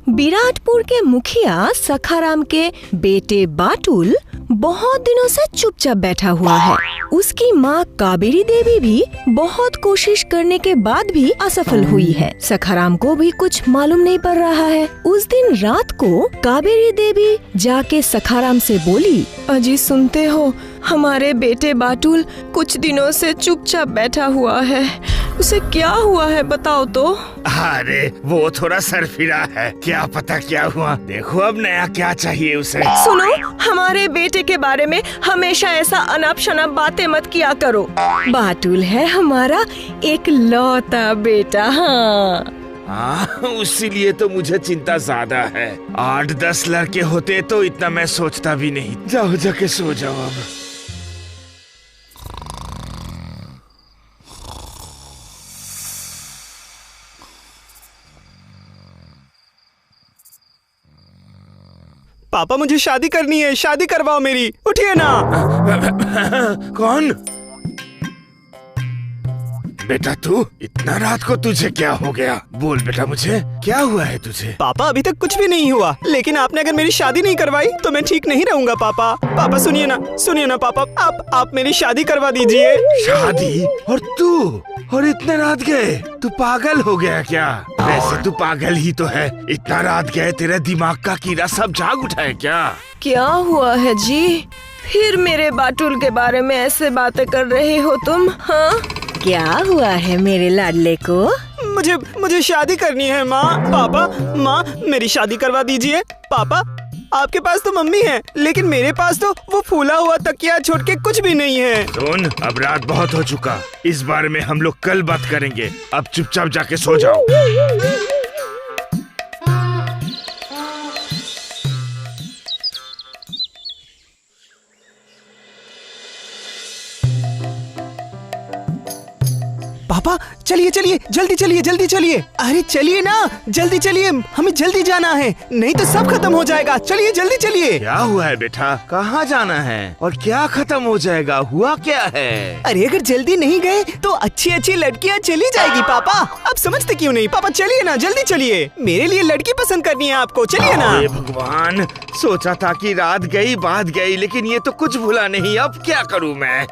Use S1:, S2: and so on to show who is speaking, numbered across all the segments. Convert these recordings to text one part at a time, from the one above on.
S1: विराटपुर के मुखिया सखाराम के बेटे बाटुल बहुत दिनों से चुपचाप बैठा हुआ है। उसकी माँ काबेरी देवी भी बहुत कोशिश करने के बाद भी असफल हुई है। सखाराम को भी कुछ मालूम नहीं पड़ रहा है। उस दिन रात को काबेरी देवी जाके सखाराम से बोली, अजी सुनते हो, हमारे बेटे बाटुल कुछ दिनों से चुपचाप बैठा हुआ है। उसे क्या हुआ है बताओ तो।
S2: अरे वो थोड़ा सरफिरा है, क्या पता क्या हुआ। देखो अब नया क्या चाहिए उसे।
S1: सुनो, हमारे बेटे के बारे में हमेशा ऐसा अनाप शनाप बातें मत किया करो। बाटुल है हमारा एक लौता बेटा।
S2: हाँ, उसीलिए तो मुझे चिंता ज्यादा है। 8-10 लड़के होते तो इतना मैं सोचता भी नहीं। जाओ जाके सो जाओ अब।
S3: पापा मुझे शादी करनी है, शादी करवाओ मेरी। उठिए ना।
S2: कौन? बेटा तू इतना रात को तुझे क्या हो गया? बोल बेटा, मुझे क्या हुआ है तुझे?
S3: पापा अभी तक कुछ भी नहीं हुआ, लेकिन आपने अगर मेरी शादी नहीं करवाई तो मैं ठीक नहीं रहूंगा। पापा पापा सुनिए ना पापा, आप मेरी शादी करवा दीजिए।
S2: शादी? और तू? और इतने रात गए? तू पागल हो गया क्या? वैसे तू पागल ही तो है। इतना रात गए, तेरे दिमाग का कीड़ा सब जाग उठा है क्या?
S1: क्या हुआ है जी? फिर मेरे बाटुल के बारे में ऐसे बातें कर रहे हो तुम? हाँ, क्या हुआ है मेरे लाडले को?
S3: मुझे शादी करनी है माँ। माँ मेरी शादी करवा दीजिए। पापा आपके पास तो मम्मी है, लेकिन मेरे पास तो वो फूला हुआ तकिया छोड़ के कुछ भी नहीं है।
S2: सुन, अब रात बहुत हो चुका, इस बारे में हम लोग कल बात करेंगे। अब चुपचाप जाके सो जाओ।
S3: पापा चलिए जल्दी चलिए। अरे चलिए ना, जल्दी चलिए, हमें जल्दी जाना है, नहीं तो सब खत्म हो जाएगा। चलिए जल्दी चलिए।
S2: क्या हुआ है बेटा? कहाँ जाना है और क्या खत्म हो जाएगा? हुआ क्या है?
S3: अरे अगर जल्दी नहीं गए तो अच्छी लड़कियाँ चली जाएगी। पापा आप समझते क्यों नहीं? पापा चलिए ना, जल्दी चलिए, मेरे लिए लड़की पसंद करनी है आपको। चलिए ना।
S2: हे भगवान, सोचा था कि रात गई बात गई, लेकिन ये तो कुछ भूला नहीं। अब क्या करूँ मैं?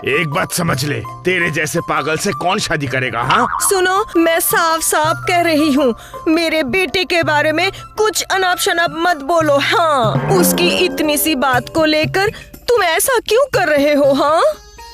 S2: एक बात समझ ले, तेरे जैसे पागल से कौन शादी करेगा? हाँ
S1: सुनो, मैं साफ साफ कह रही हूँ, मेरे बेटे के बारे में कुछ अनाप शनाप मत बोलो। हाँ, उसकी इतनी सी बात को लेकर तुम ऐसा क्यों कर रहे हो? हाँ,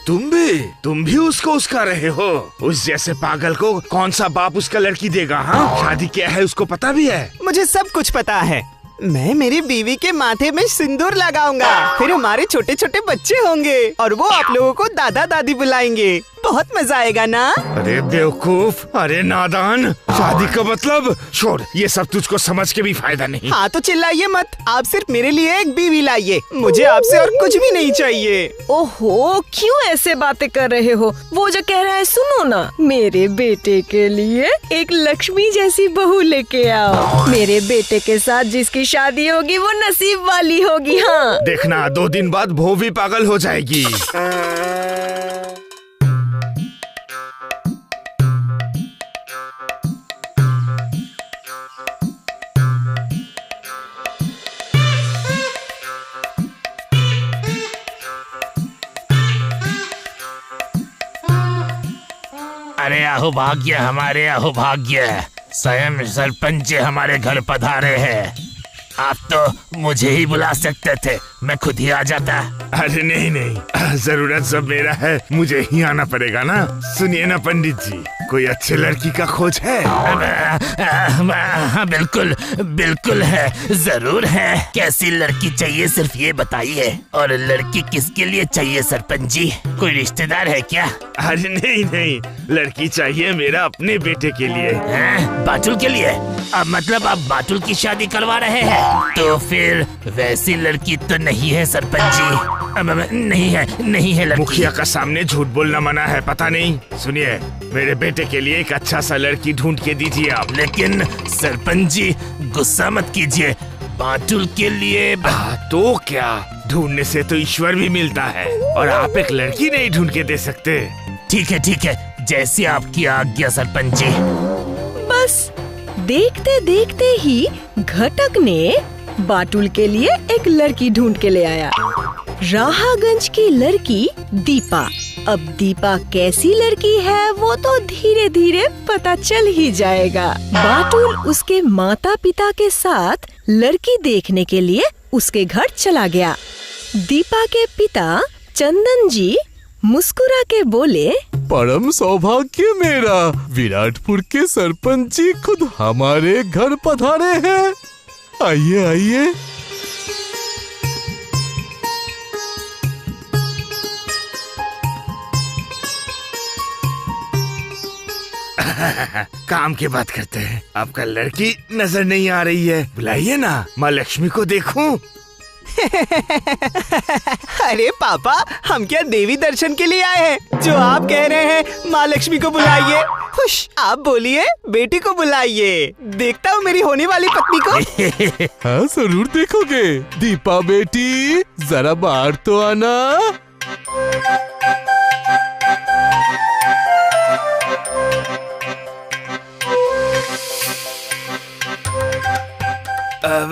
S2: तुम भी उसको उसका रहे हो। उस जैसे पागल को कौन सा बाप उसका लड़की देगा? हाँ, शादी क्या है उसको पता भी है?
S3: मुझे सब कुछ पता है। मैं मेरी बीवी के माथे में सिंदूर लगाऊंगा, फिर हमारे छोटे छोटे बच्चे होंगे और वो आप लोगों को दादा दादी बुलाएंगे। बहुत मजा आएगा ना?
S2: अरे बेवकूफ, अरे नादान, शादी का मतलब? छोड़, ये सब तुझको समझ के भी फायदा नहीं।
S3: हाँ तो चिल्लाइए मत, आप सिर्फ मेरे लिए एक बीवी लाइए, मुझे आपसे और कुछ भी नहीं चाहिए।
S1: ओहो, क्यों ऐसे बातें कर रहे हो? वो जो कह रहा है सुनो ना, मेरे बेटे के लिए एक लक्ष्मी जैसी बहू लेके आओ। मेरे बेटे के साथ जिसकी शादी होगी वो नसीब वाली होगी। हाँ
S2: देखना, 2 दिन बाद बहू भी पागल हो जाएगी।
S4: अरे अहोभाग्य, हमारे अहोभाग्य, स्वयं सरपंच जी हमारे घर पधारे हैं। आप तो मुझे ही बुला सकते थे, मैं खुद ही आ जाता।
S2: अरे नहीं, जरूरत सब मेरा है, मुझे ही आना पड़ेगा ना। सुनिए ना पंडित जी, कोई अच्छे लड़की का खोज है?
S4: बिल्कुल है, जरूर है। कैसी लड़की चाहिए सिर्फ ये बताइए। और लड़की किसके लिए चाहिए सरपंच जी? कोई रिश्तेदार है क्या?
S2: अरे नहीं, लड़की चाहिए मेरा अपने बेटे के लिए।
S4: बाटुल के लिए? अब मतलब आप बाटुल की शादी करवा रहे हैं? तो फिर वैसी लड़की तो नहीं है सरपंच जी। नहीं है लड़की।
S2: मुखिया का सामने झूठ बोलना मना है, पता नहीं। सुनिए, मेरे बेटे के लिए एक अच्छा सा लड़की ढूंढ के दीजिए आप।
S4: लेकिन सरपंच जी गुस्सा मत कीजिए, बाटुल के लिए
S2: तो क्या, ढूंढने से तो ईश्वर भी मिलता है, और आप एक लड़की नहीं ढूंढ के दे सकते?
S4: ठीक है, जैसी आपकी आज्ञा सरपंच जी।
S1: बस देखते देखते ही घटक ने बाटुल के लिए एक लड़की ढूंढ के ले आया। राहागंज की लड़की दीपा। अब दीपा कैसी लड़की है वो तो धीरे धीरे पता चल ही जाएगा। बाटुल उसके माता पिता के साथ लड़की देखने के लिए उसके घर चला गया। दीपा के पिता चंदन जी मुस्कुरा के बोले,
S5: परम सौभाग्य मेरा, विराटपुर के सरपंच जी खुद हमारे घर पधारे हैं। आइए आइए।
S2: काम की बात करते हैं। आपका लड़की नजर नहीं आ रही है, बुलाइए ना, माँ लक्ष्मी को देखूं।
S3: अरे पापा, हम क्या देवी दर्शन के लिए आए हैं? जो आप कह रहे हैं माँ लक्ष्मी को बुलाइए। खुश, आप बोलिए बेटी को बुलाइए। देखता हूँ मेरी होने वाली पत्नी को।
S5: हाँ जरूर देखोगे। दीपा बेटी जरा बाहर तो आना।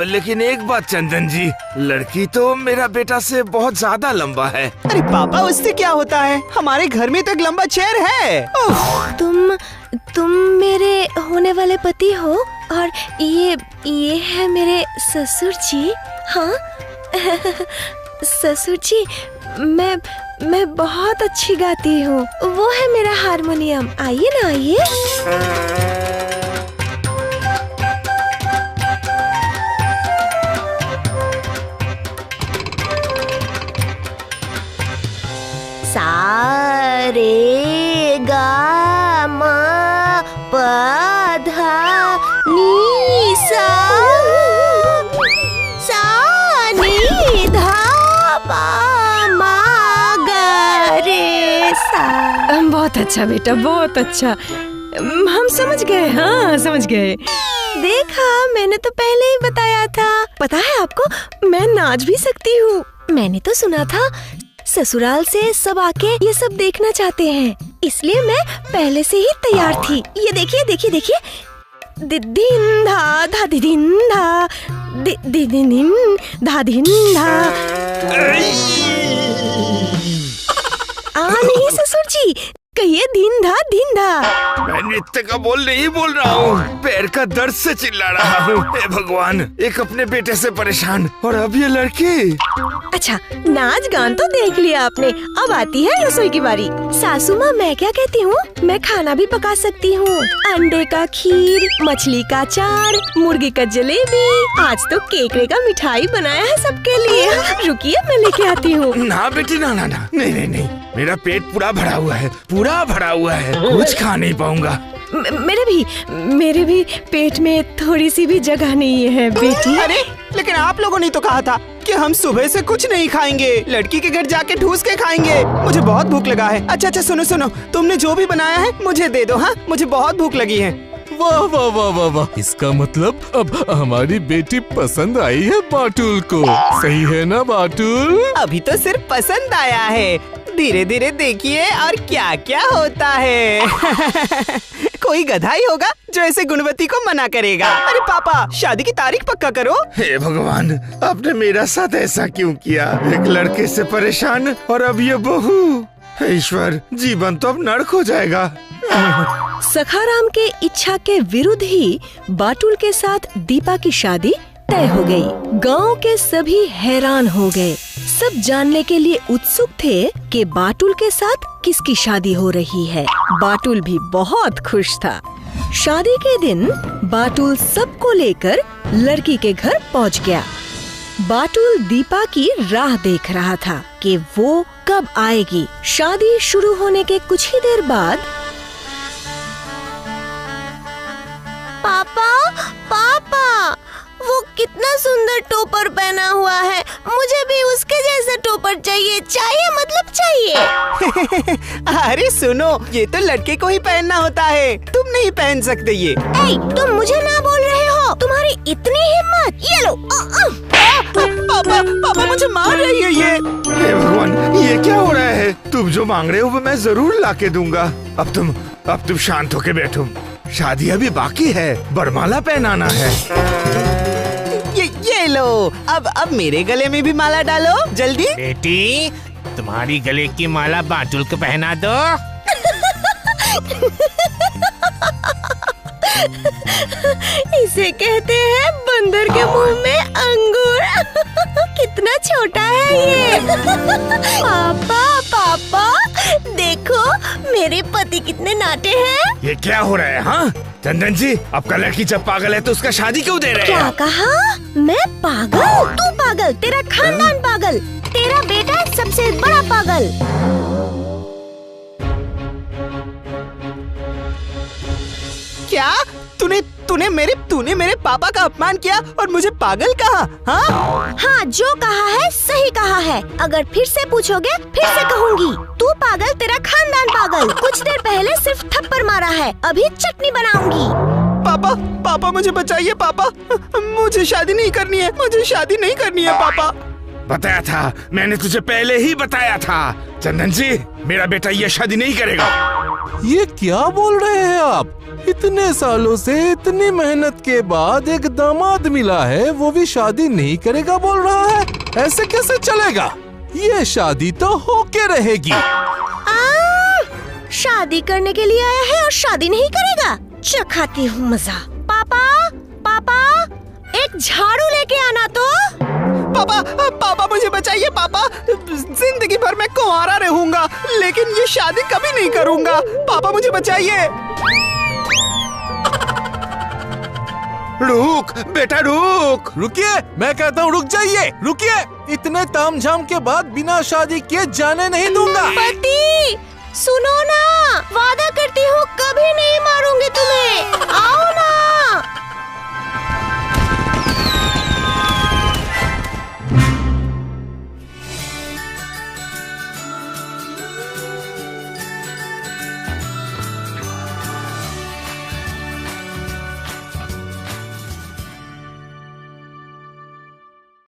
S2: लेकिन एक बात चंदन जी, लड़की तो मेरा बेटा से बहुत ज्यादा लंबा है।
S3: अरे पापा, उससे क्या होता है? हमारे घर में तो एक लंबा चेयर है।
S1: तुम मेरे होने वाले पति हो और ये है मेरे ससुर जी। हाँ ससुर जी, मैं बहुत अच्छी गाती हूँ। वो है मेरा हारमोनियम। आइए ना, आइए। सा रे गा मा पा धा नी सा नी धा पा मा गा रे सा। बहुत अच्छा बेटा, बहुत अच्छा। हम समझ गए। हाँ समझ गए। देखा, मैंने तो पहले ही बताया था। पता है आपको, मैं नाच भी सकती हूँ। मैंने तो सुना था ससुराल से सब आके ये सब देखना चाहते हैं, इसलिए मैं पहले से ही तैयार थी। ये देखिए देखिए देखिए, दिन धा धा दिन धा दिन धा दिन धा। नहीं ससुर जी, कहिए दिन धा।
S2: मैं नृत्य का बोल नहीं बोल रहा हूँ, पैर का दर्द से चिल्ला रहा हूँ। हे भगवान, एक अपने बेटे से परेशान और अब ये लड़की।
S1: अच्छा, नाच गान तो देख लिया आपने, अब आती है रसोई की बारी। सासू माँ, मैं क्या कहती हूँ, मैं खाना भी पका सकती हूँ। अंडे का खीर, मछली का चार, मुर्गी का जलेबी, आज तो केकड़े का मिठाई बनाया है सबके लिए। रुकिए, मैं लेके आती हूँ।
S2: ना बेटी, ना ना ना, नहीं, मेरा पेट पूरा भरा हुआ है, पूरा भरा हुआ है, कुछ खा नहीं पाऊंगा।
S1: मेरे भी पेट में थोड़ी सी भी जगह नहीं है बेटी।
S3: अरे लेकिन आप लोगों ने तो कहा था कि हम सुबह से कुछ नहीं खाएंगे, लड़की के घर जाके ठूस के खाएंगे। मुझे बहुत भूख लगा है। अच्छा सुनो, तुमने जो भी बनाया है मुझे दे दो। हाँ, मुझे बहुत भूख लगी है।
S5: वाह वाह वाह वाह वाह, इसका मतलब अब हमारी बेटी पसंद आई है बाटुल को। सही है ना बाटुल?
S3: अभी तो सिर्फ पसंद आया है, धीरे धीरे देखिए और क्या क्या होता है। कोई गधा ही होगा जो ऐसे गुणवती को मना करेगा। अरे पापा, शादी की तारीख पक्का करो।
S2: हे भगवान, आपने मेरा साथ ऐसा क्यों किया? एक लड़के से परेशान और अब ये बहू। ईश्वर, जीवन तो अब नर्क हो जाएगा।
S1: सखाराम के इच्छा के विरुद्ध ही बाटुल के साथ दीपा की शादी तय हो गई। गांव के सभी हैरान हो गए। सब जानने के लिए उत्सुक थे कि बाटुल के साथ किसकी शादी हो रही है। बाटुल भी बहुत खुश था। शादी के दिन बाटुल सबको लेकर लड़की के घर पहुंच गया। बाटुल दीपा की राह देख रहा था कि वो कब आएगी। शादी शुरू होने के कुछ ही देर बाद पापा, वो कितना सुंदर टोपर पहना हुआ है, मुझे भी उसके जैसा टोपर चाहिए। मतलब चाहिए।
S3: अरे सुनो, ये तो लड़के को ही पहनना होता है, तुम नहीं पहन सकते ये।
S1: तुम मुझे ना बोल रहे हो? तुम्हारी इतनी हिम्मत? ये लो।
S3: पापा मुझे मार रही है ये।
S2: हे भगवान, ये क्या हो रहा है? तुम जो मांग रहे हो वो मैं जरूर लाके दूंगा। अब तुम शांत होके बैठो। शादी अभी बाकी है, बरमाला पहनाना है।
S3: ये लो, अब मेरे गले में भी माला डालो जल्दी।
S4: बेटी, तुम्हारी गले की माला बाटुल को पहना दो।
S1: इसे कहते हैं बंदर के मुंह में अंगूर। कितना छोटा है ये। पापा पापा देखो मेरे पति कितने नाटे हैं।
S2: ये क्या हो रहा है? हाँ चंदन जी, आपका लड़की जब पागल है तो उसका शादी क्यों दे रहे
S1: क्या
S2: हैं?
S1: कहा? मैं पागल? तू पागल, तेरा खानदान पागल, तेरा बेटा सबसे बड़ा पागल।
S3: क्या तूने मेरे पापा का अपमान किया और मुझे पागल कहा?
S1: हाँ, जो कहा है सही कहा है। अगर फिर से पूछोगे फिर से कहूँगी। तू पागल, तेरा खानदान पागल। कुछ देर पहले सिर्फ थप्पड़ मारा है, अभी चटनी बनाऊंगी।
S3: पापा मुझे बचाइए पापा, मुझे शादी नहीं करनी है, मुझे शादी नहीं करनी है पापा।
S2: बताया था, मैंने तुझे पहले ही बताया था। चंदन जी, मेरा बेटा ये शादी नहीं करेगा।
S5: ये क्या बोल रहे हैं आप? इतने सालों से इतनी मेहनत के बाद एक दामाद मिला है, वो भी शादी नहीं करेगा बोल रहा है? ऐसे कैसे चलेगा? ये शादी तो होके रहेगी।
S1: शादी करने के लिए आया है और शादी नहीं करेगा? चखाती हूँ मजा। पापा एक झाड़ू लेके आना तो।
S3: पापा मुझे बचाइए पापा, जिंदगी भर मैं कुंवारा रहूंगा लेकिन ये शादी कभी नहीं करूंगा। पापा मुझे बचाइए।
S2: रुक बेटा रुक।
S5: रुकिए, मैं कहता हूँ रुक जाइए, रुकिए। इतने तामझाम के बाद बिना शादी किए जाने नहीं दूंगा।
S1: पति सुनो ना, वादा करती हूँ कभी नहीं मारूंगी तुम्हें।